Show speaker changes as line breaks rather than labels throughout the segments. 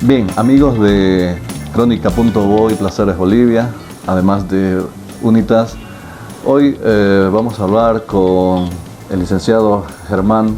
Bien, amigos de Crónica.bo y Placeres Bolivia, además de Unitas, hoy vamos a hablar con el licenciado Germán,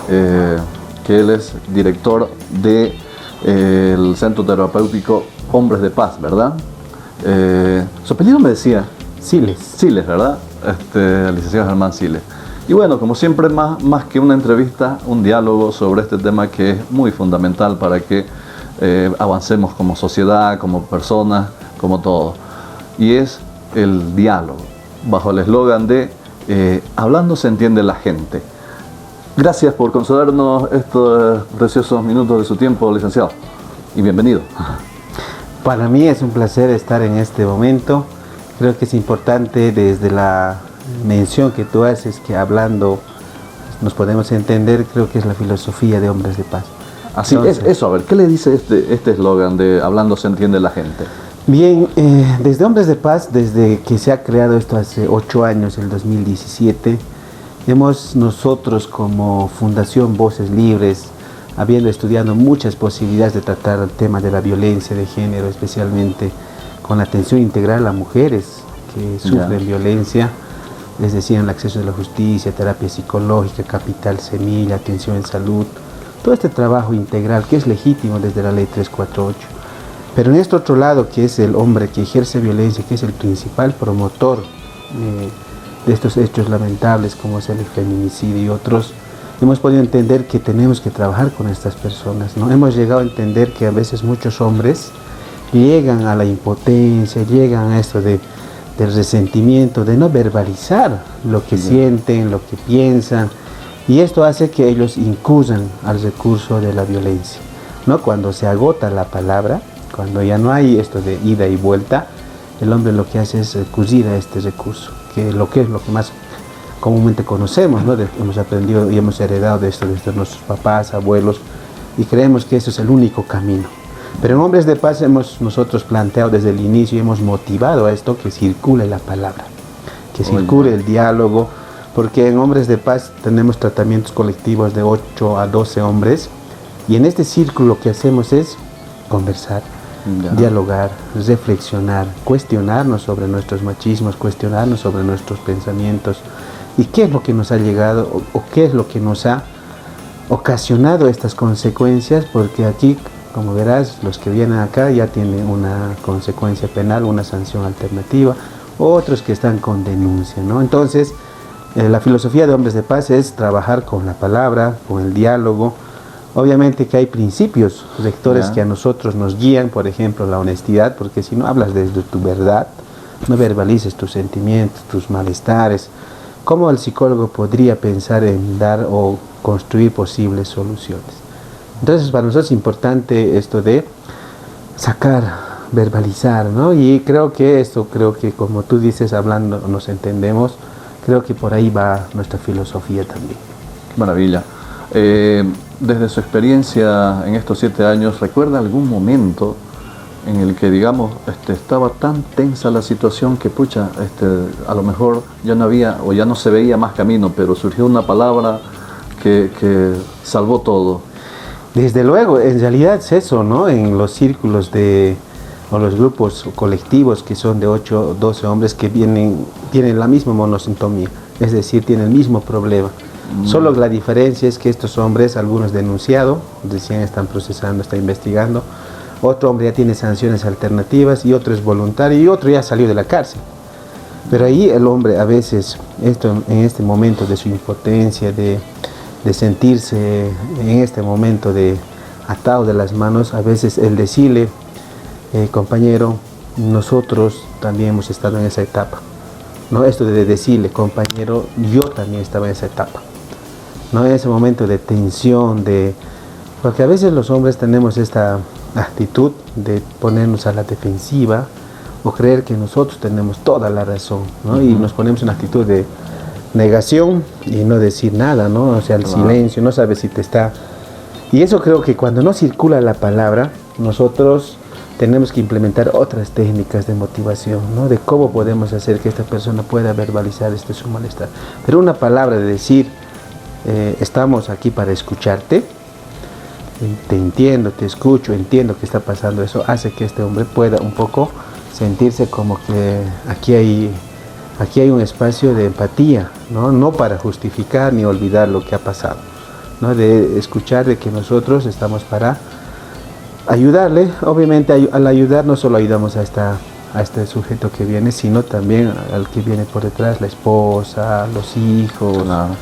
que él es director del Centro Terapéutico Hombres de Paz, ¿verdad? Su apellido me decía
Siles.
Siles, ¿verdad? El licenciado Germán Siles. Y bueno, como siempre, más que una entrevista, un diálogo sobre este tema que es muy fundamental para que avancemos como sociedad, como personas, como todo. Y es el diálogo, bajo el eslogan de hablando se entiende la gente. Gracias por concedernos estos preciosos minutos de su tiempo, licenciado, y bienvenido.
Para mí es un placer estar en este momento. Creo que es importante desde la mención que tú haces, que hablando nos podemos entender. Creo que es la filosofía de Hombres de Paz.
Así es, eso, a ver, ¿qué le dice este eslogan de hablando se entiende la gente?
Bien, desde Hombres de Paz, desde que se ha creado esto hace 8 años, el 2017, hemos nosotros como Fundación Voces Libres, habiendo estudiado muchas posibilidades de tratar el tema de la violencia de género, especialmente con atención integral a mujeres que sufren violencia, les decían el acceso a la justicia, terapia psicológica, capital semilla, atención en salud, todo este trabajo integral que es legítimo desde la ley 348. Pero en este otro lado, que es el hombre que ejerce violencia, que es el principal promotor de estos hechos lamentables como es el feminicidio y otros, hemos podido entender que tenemos que trabajar con estas personas, ¿no? Hemos llegado a entender que a veces muchos hombres llegan a la impotencia, llegan a esto del resentimiento, de no verbalizar lo que sienten, lo que piensan, y esto hace que ellos incurran al recurso de la violencia, ¿no? Cuando se agota la palabra, cuando ya no hay esto de ida y vuelta, el hombre lo que hace es recurrir a este recurso, que es lo que más comúnmente conocemos, ¿no? Hemos aprendido y hemos heredado de esto desde nuestros papás, abuelos, y creemos que eso es el único camino. Pero en Hombres de Paz hemos nosotros planteado desde el inicio y hemos motivado a esto que circule la palabra, que circule el diálogo, porque en Hombres de Paz tenemos tratamientos colectivos de 8 a 12 hombres, y en este círculo lo que hacemos es conversar, dialogar, reflexionar, cuestionarnos sobre nuestros machismos, cuestionarnos sobre nuestros pensamientos y qué es lo que nos ha llegado o qué es lo que nos ha ocasionado estas consecuencias, porque aquí, como verás, los que vienen acá ya tienen una consecuencia penal, una sanción alternativa, otros que están con denuncia, ¿no? Entonces, la filosofía de Hombres de Paz es trabajar con la palabra, con el diálogo. Obviamente que hay principios rectores que a nosotros nos guían, por ejemplo, la honestidad, porque si no hablas desde tu verdad, no verbalices tus sentimientos, tus malestares, ¿cómo el psicólogo podría pensar en dar o construir posibles soluciones? Entonces, para nosotros es importante esto de sacar, verbalizar, ¿no? Y creo que como tú dices, hablando nos entendemos, creo que por ahí va nuestra filosofía también.
Maravilla. Desde su experiencia en estos 7 años, ¿recuerda algún momento en el que, digamos, estaba tan tensa la situación que, a lo mejor ya no había o ya no se veía más camino, pero surgió una palabra que salvó todo?
Desde luego, en realidad es eso, ¿no? En los círculos o los grupos colectivos que son de 8 o 12 hombres que tienen la misma monosintomía, es decir, tienen el mismo problema. Solo la diferencia es que estos hombres, algunos denunciados, recién están procesando, están investigando, otro hombre ya tiene sanciones alternativas y otro es voluntario y otro ya salió de la cárcel. Pero ahí el hombre a veces, en este momento de su impotencia, de sentirse en este momento de atado de las manos, a veces el decirle, compañero, nosotros también hemos estado en esa etapa, ¿no? Esto de decirle, compañero, yo también estaba en esa etapa, ¿no? En ese momento de tensión, porque a veces los hombres tenemos esta actitud de ponernos a la defensiva o creer que nosotros tenemos toda la razón, ¿no? Y nos ponemos en actitud de negación y no decir nada, ¿no? O sea, el silencio, no sabes si te está... Y eso creo que cuando no circula la palabra, nosotros tenemos que implementar otras técnicas de motivación, ¿no? De cómo podemos hacer que esta persona pueda verbalizar su malestar. Pero una palabra de decir, estamos aquí para escucharte, te entiendo, te escucho, entiendo que está pasando eso, hace que este hombre pueda un poco sentirse como que aquí hay un espacio de empatía, ¿no? No para justificar ni olvidar lo que ha pasado, ¿no? De escuchar de que nosotros estamos para ayudarle. Obviamente al ayudar no solo ayudamos a este sujeto que viene, sino también al que viene por detrás, la esposa, los hijos.
Claro.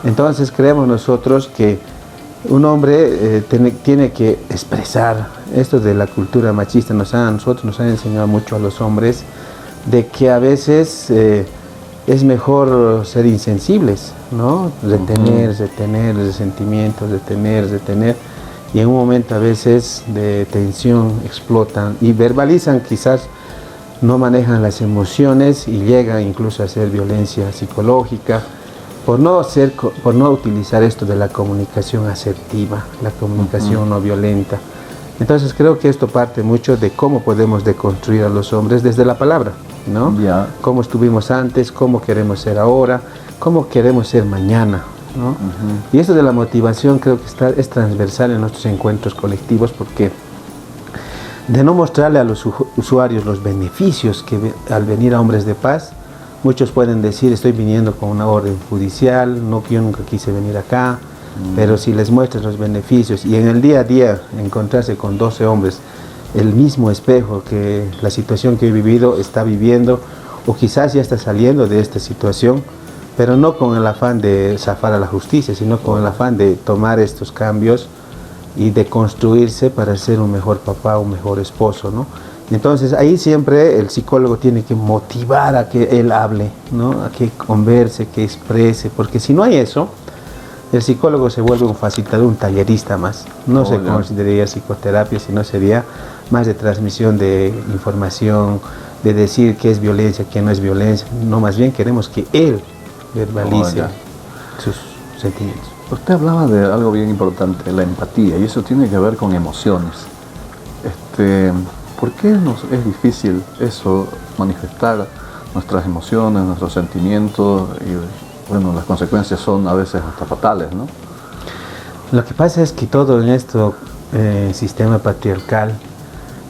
Entonces creemos nosotros que un hombre tiene que expresar esto de la cultura machista. Nosotros nos han enseñado mucho a los hombres de que a veces es mejor ser insensibles, ¿no? Retener resentimientos, retener. Y en un momento a veces de tensión explotan y verbalizan, quizás no manejan las emociones y llegan incluso a hacer violencia psicológica por no utilizar esto de la comunicación asertiva, la comunicación no violenta. Entonces creo que esto parte mucho de cómo podemos deconstruir a los hombres desde la palabra, ¿no?
Ya.
Cómo estuvimos antes, cómo queremos ser ahora, cómo queremos ser mañana, ¿no? Y esto de la motivación creo que es transversal en nuestros encuentros colectivos, porque de no mostrarle a los usuarios los beneficios que al venir a Hombres de Paz, muchos pueden decir, estoy viniendo con una orden judicial, no, yo nunca quise venir acá, pero si les muestras los beneficios y en el día a día encontrarse con 12 hombres, el mismo espejo que la situación que he vivido está viviendo, o quizás ya está saliendo de esta situación, pero no con el afán de zafar a la justicia, sino con el afán de tomar estos cambios y de construirse para ser un mejor papá, un mejor esposo, ¿no? Entonces ahí siempre el psicólogo tiene que motivar a que él hable, ¿no? A que converse, que exprese, porque si no hay eso, el psicólogo se vuelve un facilitador, un tallerista más. No se consideraría psicoterapia, sino sería más de transmisión de información, de decir qué es violencia, qué no es violencia. No, más bien queremos que él verbalice sus sentimientos.
Usted hablaba de algo bien importante, la empatía, y eso tiene que ver con emociones. ¿Por qué nos es difícil eso, manifestar nuestras emociones, nuestros sentimientos? Y bueno, las consecuencias son a veces hasta fatales, ¿no?
Lo que pasa es que todo en este sistema patriarcal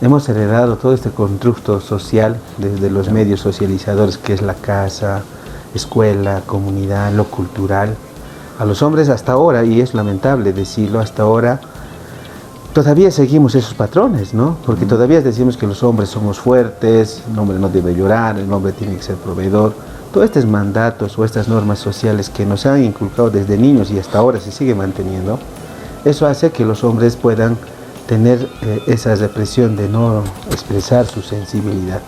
hemos heredado todo este constructo social desde los medios socializadores, que es la casa, escuela, comunidad, lo cultural. A los hombres hasta ahora, y es lamentable decirlo, hasta ahora todavía seguimos esos patrones, ¿no? Porque todavía decimos que los hombres somos fuertes, el hombre no debe llorar, el hombre tiene que ser proveedor. Todos estos mandatos o estas normas sociales que nos han inculcado desde niños y hasta ahora se sigue manteniendo, eso hace que los hombres puedan tener esa represión de no expresar su sensibilidad.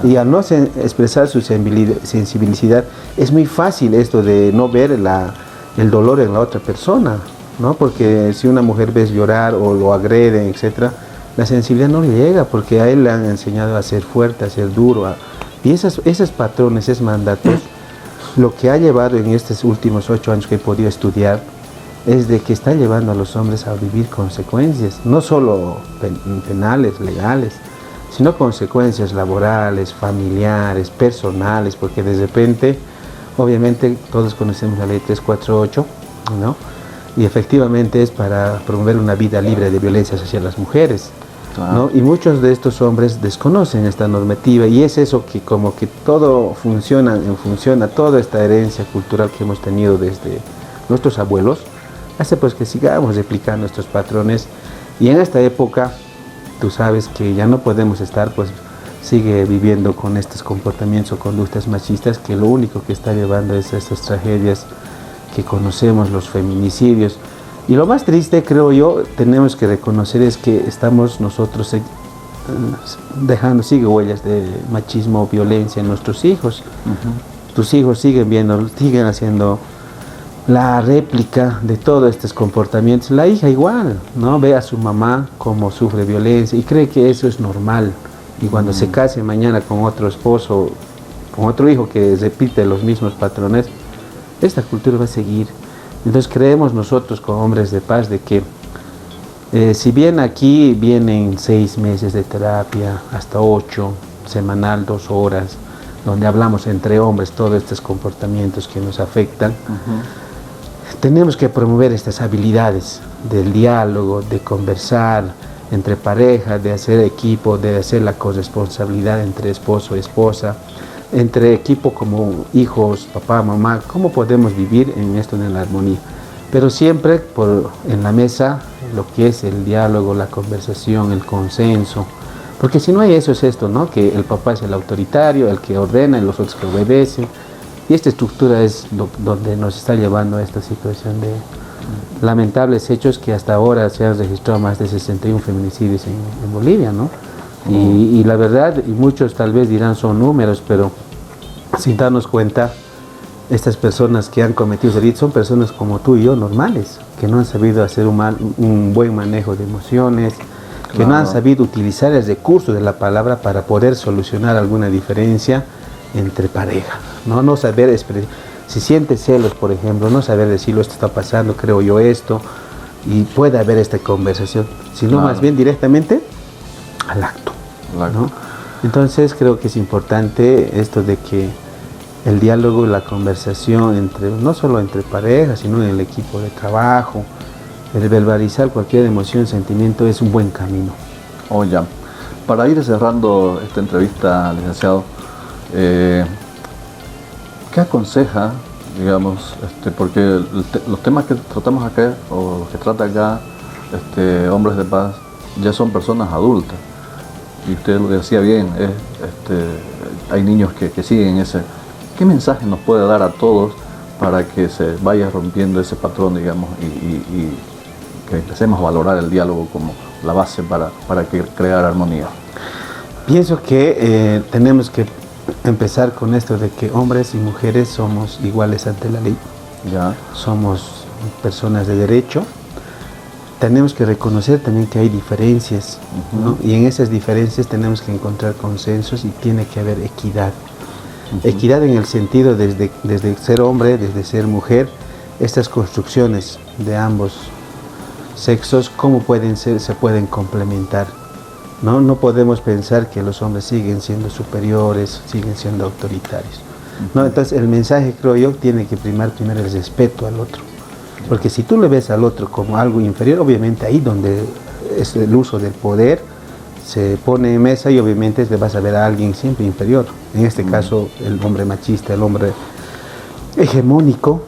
Y al no expresar su sensibilidad, es muy fácil esto de no ver el dolor en la otra persona, ¿no? Porque si una mujer ves llorar o lo agreden, etc., la sensibilidad no le llega, porque a él le han enseñado a ser fuerte, a ser duro. Y esos patrones, esos mandatos, lo que ha llevado en estos últimos 8 años que he podido estudiar, es de que está llevando a los hombres a vivir consecuencias, no solo penales, legales, sino consecuencias laborales, familiares, personales, porque de repente, obviamente, todos conocemos la ley 348, ¿no? Y efectivamente es para promover una vida libre de violencia hacia las mujeres, ¿no? Y muchos de estos hombres desconocen esta normativa, y es eso que como que todo funciona en función a toda esta herencia cultural que hemos tenido desde nuestros abuelos, hace pues que sigamos replicando estos patrones. Y en esta época, tú sabes que ya no podemos estar, pues sigue viviendo con estos comportamientos o conductas machistas, que lo único que está llevando es a estas tragedias que conocemos, los feminicidios. Y lo más triste, creo yo, tenemos que reconocer es que estamos nosotros sigue huellas de machismo, violencia en nuestros hijos. Tus hijos siguen haciendo la réplica de todos estos comportamientos. La hija igual, ¿no? Ve a su mamá cómo sufre violencia y cree que eso es normal. Y cuando se case mañana con otro esposo, con otro hijo que repite los mismos patrones, esta cultura va a seguir. Entonces creemos nosotros como Hombres de Paz de que si bien aquí vienen 6 meses de terapia, hasta 8, semanal, 2 horas, donde hablamos entre hombres todos estos comportamientos que nos afectan, tenemos que promover estas habilidades del diálogo, de conversar entre pareja, de hacer equipo, de hacer la corresponsabilidad entre esposo y esposa, entre equipo como hijos, papá, mamá, cómo podemos vivir en esto, en la armonía. Pero siempre en la mesa lo que es el diálogo, la conversación, el consenso. Porque si no hay eso, es esto, ¿no? Que el papá es el autoritario, el que ordena y los otros que obedecen. Y esta estructura es donde nos está llevando a esta situación de lamentables hechos que hasta ahora se han registrado más de 61 feminicidios en Bolivia, ¿no? Y la verdad, y muchos tal vez dirán son números, pero sin darnos cuenta, estas personas que han cometido delitos son personas como tú y yo, normales, que no han sabido hacer un buen manejo de emociones, que no han sabido utilizar el recurso de la palabra para poder solucionar alguna diferencia entre pareja, no saber expresar. Si sientes celos, por ejemplo, no saber decirlo, esto está pasando, creo yo esto, y puede haber esta conversación, sino más bien directamente al acto, ¿no? Entonces creo que es importante esto de que el diálogo y la conversación no solo entre parejas, sino en el equipo de trabajo, el verbalizar cualquier emoción, sentimiento es un buen camino.
Ya. Para ir cerrando esta entrevista, licenciado, ¿qué aconseja, digamos, porque los temas que tratamos acá, o los que trata acá, Hombres de Paz, ya son personas adultas? Y usted lo decía bien, hay niños que siguen ese. ¿Qué mensaje nos puede dar a todos para que se vaya rompiendo ese patrón, digamos, y que empecemos a valorar el diálogo como la base para crear armonía?
Pienso que tenemos que empezar con esto de que hombres y mujeres somos iguales ante la ley.
Ya.
Somos personas de derecho. Tenemos que reconocer también que hay diferencias, ¿no? Y en esas diferencias tenemos que encontrar consensos y tiene que haber equidad. Equidad en el sentido desde ser hombre, desde ser mujer, estas construcciones de ambos sexos, cómo se pueden complementar, ¿no? No podemos pensar que los hombres siguen siendo superiores, siguen siendo autoritarios, ¿no? Entonces el mensaje, creo yo, tiene que primar primero el respeto al otro, porque si tú le ves al otro como algo inferior, obviamente ahí donde es el uso del poder se pone en mesa y obviamente le vas a ver a alguien siempre inferior. En este caso, el hombre machista, el hombre hegemónico,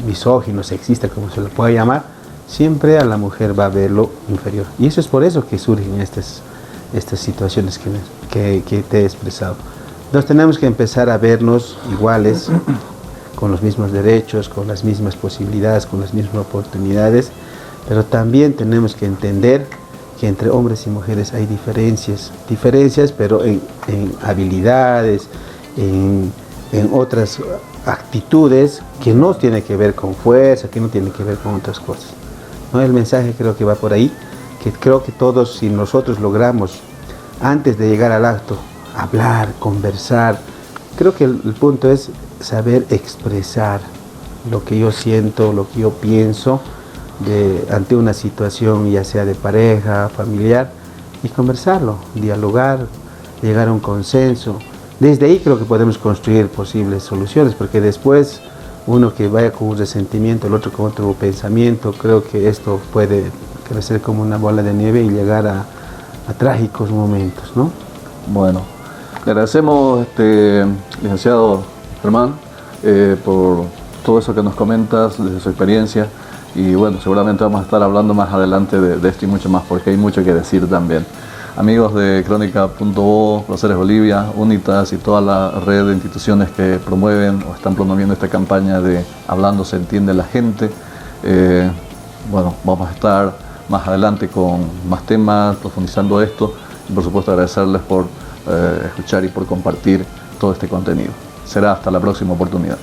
misógino, sexista, como se lo pueda llamar, siempre a la mujer va a verlo inferior. Y eso es por eso que surgen estas situaciones que te he expresado. Entonces tenemos que empezar a vernos iguales, con los mismos derechos, con las mismas posibilidades, con las mismas oportunidades, pero también tenemos que entender que entre hombres y mujeres hay diferencias, pero en habilidades, en otras actitudes que no tienen que ver con fuerza, que no tienen que ver con otras cosas, ¿no? El mensaje creo que va por ahí, que creo que todos, si nosotros logramos, antes de llegar al acto, hablar, conversar, creo que el punto es saber expresar lo que yo siento, lo que yo pienso, ante una situación ya sea de pareja, familiar, y conversarlo, dialogar, llegar a un consenso. Desde ahí creo que podemos construir posibles soluciones, porque después uno que vaya con un resentimiento, el otro con otro pensamiento, creo que esto puede crecer como una bola de nieve y llegar a trágicos momentos, ¿no?
Bueno, le agradecemos, licenciado Germán, por todo eso que nos comentas, desde su experiencia. Y bueno, seguramente vamos a estar hablando más adelante de esto y mucho más, porque hay mucho que decir también. Amigos de Crónica.bo, Proceres Bolivia, Unitas y toda la red de instituciones que promueven o están promoviendo esta campaña de Hablando se entiende la gente. Bueno, vamos a estar más adelante con más temas, profundizando esto. Y por supuesto agradecerles por escuchar y por compartir todo este contenido. Será hasta la próxima oportunidad.